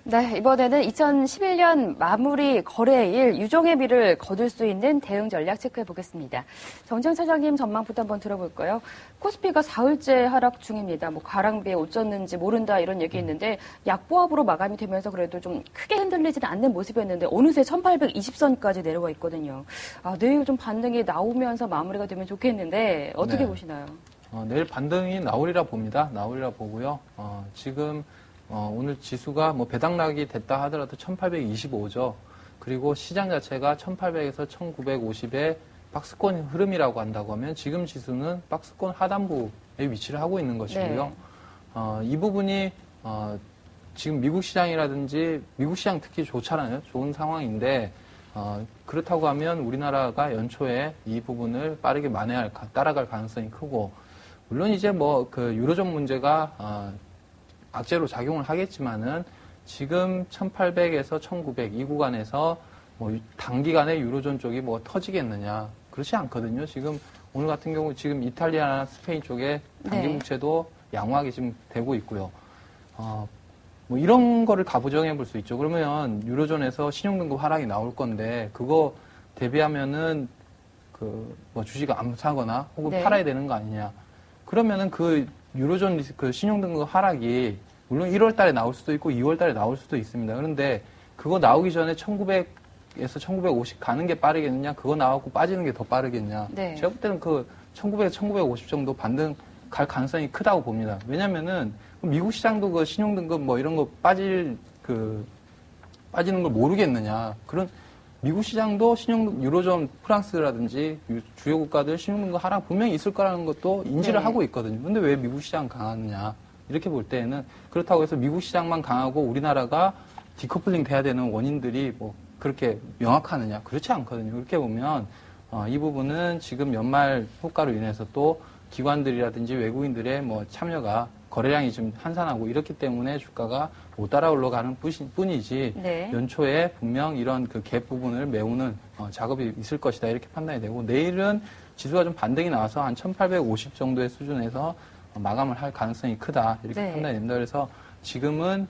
네, 이번에는 2011년 마무리 거래일 유종의 미를 거둘 수 있는 대응 전략 체크해 보겠습니다. 정재영 차장님 전망부터 한번 들어볼까요? 코스피가 4흘째 하락 중입니다. 가랑비에 옷 젖는지 모른다 이런 얘기 있는데 약보합으로 마감이 되면서 그래도 좀 크게 흔들리지는 않는 모습이었는데 어느새 1820선까지 내려와 있거든요. 내일 좀 반등이 나오면서 마무리가 되면 좋겠는데 어떻게 보시나요? 내일 반등이 나오리라 봅니다. 나오리라 보고요. 지금 오늘 지수가 배당락이 됐다 하더라도 1825죠. 그리고 시장 자체가 1800에서 1950의 박스권 흐름이라고 한다고 하면 지금 지수는 박스권 하단부에 위치를 하고 있는 것이고요. 네. 이 부분이 지금 미국 시장이라든지 미국 시장 특히 좋잖아요. 좋은 상황인데 그렇다고 하면 우리나라가 연초에 이 부분을 빠르게 따라갈 가능성이 크고 물론 이제 유로존 문제가 악재로 작용을 하겠지만은 지금 1800에서 1900 이 구간에서 단기간에 유로존 쪽이 터지겠느냐. 그렇지 않거든요. 지금 오늘 같은 경우 지금 이탈리아나 스페인 쪽에 단기 국채도 양호하게 지금 되고 있고요. 이런 거를 가부정해 볼 수 있죠. 그러면 유로존에서 신용등급 하락이 나올 건데 그거 대비하면은 주식 안 사거나 혹은 팔아야 되는 거 아니냐. 그러면은 유로존 신용등급 하락이 물론 1월 달에 나올 수도 있고 2월 달에 나올 수도 있습니다. 그런데 그거 나오기 전에 1900에서 1950 가는 게 빠르겠느냐? 그거 나오고 빠지는 게 더 빠르겠냐? 네. 제가 볼 때는 1900에서 1950 정도 반등 갈 가능성이 크다고 봅니다. 왜냐면은 미국 시장도 신용등급 이런 거 빠지는 걸 모르겠느냐? 그런 미국 시장도 유로존 프랑스라든지 주요 국가들 신용등급 하락 분명히 있을 거라는 것도 인지를 하고 있거든요. 근데 왜 미국 시장 강하느냐? 이렇게 볼 때에는 그렇다고 해서 미국 시장만 강하고 우리나라가 디커플링 돼야 되는 원인들이 그렇게 명확하느냐? 그렇지 않거든요. 그렇게 보면 이 부분은 지금 연말 효과로 인해서 또 기관들이라든지 외국인들의 참여가 거래량이 좀 한산하고 이렇기 때문에 주가가 못 따라 올라가는 뿐이지 연초에 분명 이런 갭 부분을 메우는 작업이 있을 것이다 이렇게 판단이 되고 내일은 지수가 좀 반등이 나와서 한 1850 정도의 수준에서 마감을 할 가능성이 크다 이렇게 판단이 됩니다. 그래서 지금은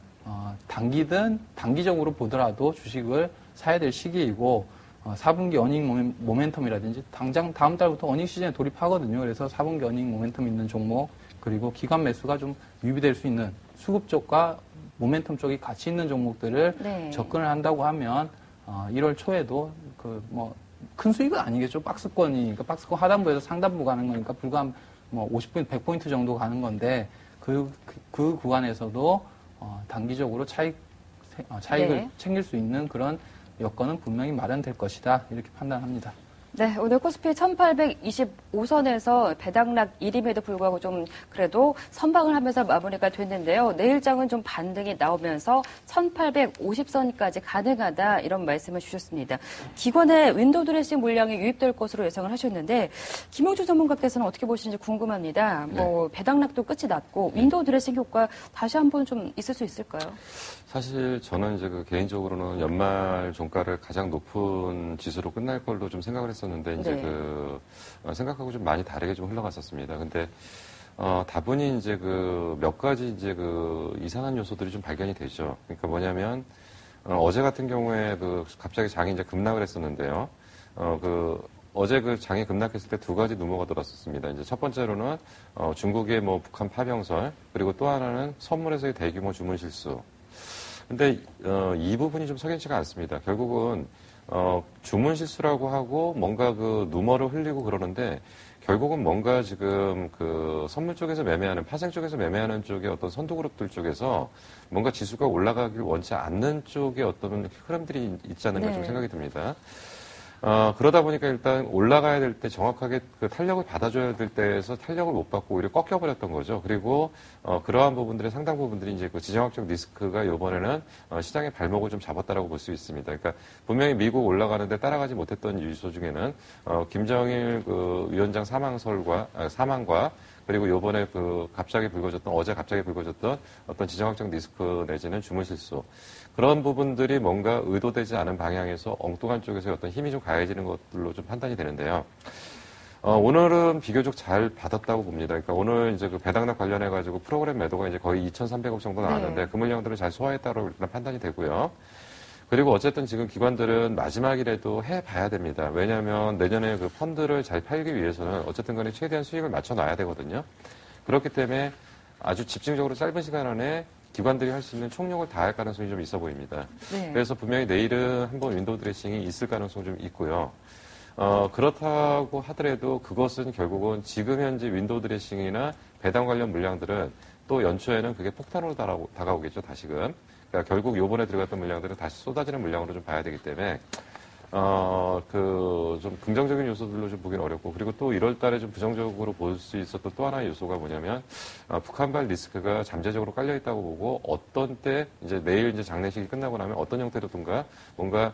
단기든 단기적으로 보더라도 주식을 사야 될 시기이고 4분기 어닝 모멘텀이라든지 당장 다음 달부터 어닝 시즌에 돌입하거든요. 그래서 4분기 어닝 모멘텀 있는 종목 그리고 기관 매수가 좀 유입될 수 있는 수급 쪽과 모멘텀 쪽이 같이 있는 종목들을 접근을 한다고 하면 1월 초에도 큰 수익은 아니겠죠. 박스권이니까 박스권 하단부에서 상단부 가는 거니까 불과 한 50포인트, 100포인트 정도 가는 건데 그 구간에서도 단기적으로 차익을 챙길 수 있는 그런 여건은 분명히 마련될 것이다 이렇게 판단합니다. 네, 오늘 코스피 1825선에서 배당락 1임에도 불구하고 좀 그래도 선방을 하면서 마무리가 됐는데요. 내일장은 좀 반등이 나오면서 1850선까지 가능하다 이런 말씀을 주셨습니다. 기관의 윈도우 드레싱 물량이 유입될 것으로 예상을 하셨는데 김용준 전문가께서는 어떻게 보시는지 궁금합니다. 배당락도 끝이 났고 윈도우 드레싱 효과 다시 한번 좀 있을 수 있을까요? 사실 저는 이제 개인적으로는 연말 종가를 가장 높은 지수로 끝날 걸로 좀 생각을 했었는데 이제 생각하고 좀 많이 다르게 좀 흘러갔었습니다. 근데 다분히 이제 몇 가지 이제 이상한 요소들이 좀 발견이 되죠. 그러니까 뭐냐면 어제 같은 경우에 갑자기 장이 이제 급락을 했었는데요. 어제 장이 급락했을 때 두 가지 루머가 돌았었습니다. 이제 첫 번째로는 중국의 북한 파병설 그리고 또 하나는 선물에서의 대규모 주문 실수. 근데 이 부분이 좀 석연치가 않습니다. 결국은 주문 실수라고 하고 뭔가 루머를 흘리고 그러는데 결국은 뭔가 지금 선물 쪽에서 매매하는 파생 쪽에서 매매하는 쪽의 어떤 선두그룹들 쪽에서 뭔가 지수가 올라가길 원치 않는 쪽의 어떤 흐름들이 있지 않는가 좀 생각이 듭니다. 그러다 보니까 일단 올라가야 될 때 정확하게 탄력을 받아줘야 될 때에서 탄력을 못 받고 오히려 꺾여버렸던 거죠. 그리고 그러한 부분들의 상당 부분들이 이제 지정학적 리스크가 이번에는 시장의 발목을 좀 잡았다라고 볼 수 있습니다. 그러니까 분명히 미국 올라가는데 따라가지 못했던 요소 중에는 김정일 위원장 사망과 그리고 요번에 어제 갑자기 불거졌던 어떤 지정학적 리스크 내지는 주문 실수. 그런 부분들이 뭔가 의도되지 않은 방향에서 엉뚱한 쪽에서 어떤 힘이 좀 가해지는 것들로 좀 판단이 되는데요. 오늘은 비교적 잘 받았다고 봅니다. 그러니까 오늘 이제 그 배당락 관련해가지고 프로그램 매도가 이제 거의 2,300억 정도 나왔는데 네. 그 물량들을 잘 소화했다고 일단 판단이 되고요. 그리고 어쨌든 지금 기관들은 마지막이라도 해봐야 됩니다. 왜냐하면 내년에 그 펀드를 잘 팔기 위해서는 어쨌든 간에 최대한 수익을 맞춰놔야 되거든요. 그렇기 때문에 아주 집중적으로 짧은 시간 안에 기관들이 할 수 있는 총력을 다할 가능성이 좀 있어 보입니다. 네. 그래서 분명히 내일은 한번 윈도우 드레싱이 있을 가능성이 좀 있고요. 그렇다고 하더라도 그것은 결국은 지금 현재 윈도우 드레싱이나 배당 관련 물량들은 또 연초에는 그게 폭탄으로 다가오겠죠, 다시금. 그러니까 결국 요번에 들어갔던 물량들은 다시 쏟아지는 물량으로 좀 봐야 되기 때문에, 좀 긍정적인 요소들로 좀 보기는 어렵고, 그리고 또 1월 달에 좀 부정적으로 볼 수 있었던 또 하나의 요소가 뭐냐면, 북한발 리스크가 잠재적으로 깔려있다고 보고, 어떤 때, 이제 내일 이제 장례식이 끝나고 나면 어떤 형태로든가 뭔가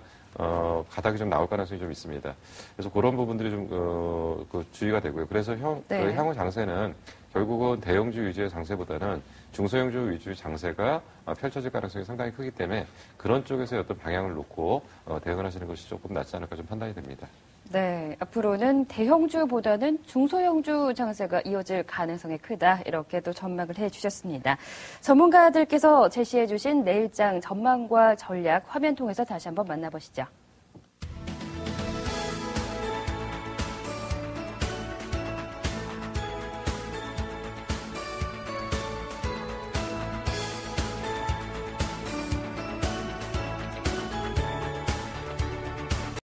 가닥이 좀 나올 가능성이 좀 있습니다. 그래서 그런 부분들이 좀, 주의가 되고요. 그래서 네. 향후 장세는 결국은 대형주 위주의 장세보다는 중소형주 위주의 장세가 펼쳐질 가능성이 상당히 크기 때문에 그런 쪽에서 어떤 방향을 놓고 대응을 하시는 것이 조금 낫지 않을까 좀 판단이 됩니다. 네, 앞으로는 대형주보다는 중소형주 장세가 이어질 가능성이 크다. 이렇게 또 전망을 해주셨습니다. 전문가들께서 제시해주신 내일장 전망과 전략 화면 통해서 다시 한번 만나보시죠.